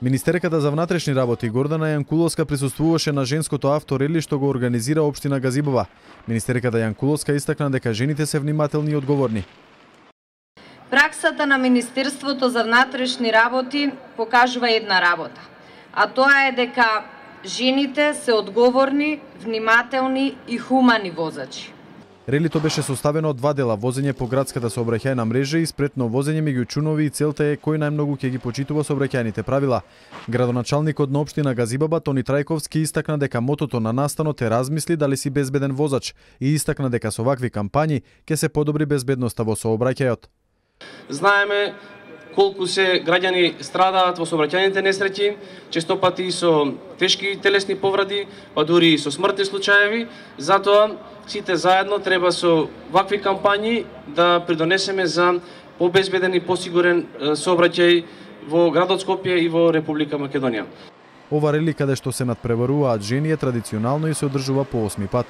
Министерката за внатрешни работи Гордана Јанкуловска присуствуваше на женското авторели што го организира општина Газибова. Министерката Јанкуловска истакна дека жените се внимателни и одговорни. Праксата на Министерството за внатрешни работи покажува една работа, а тоа е дека жените се одговорни, внимателни и хумани возачи. Релито беше составено од два дела: возење по градската сообраќајна мрежа и спретно возење меѓу чунови, и целта е кој најмногу ќе ги почитува сообраќајните правила. Градоначалникот на општина Газибаба Тони Трајковски истакна дека мотото на настанот е размисли дали си безбеден возач и истакна дека со вакви кампањи ќе се подобри безбедноста во сообраќајот. Знаеме колку се граѓани страдаат во сообраќајните несреќи, честопати и со тешки телесни повреди, па дури и со смртни случаеви. Затоа сите заедно треба со вакви кампањи да придонесеме за побезбеден и посигурен сообраќај во градот Скопје и во Република Македонија. Ова рели каде што се надпреваруваат жени е традиционално и се одржува по 8 пат.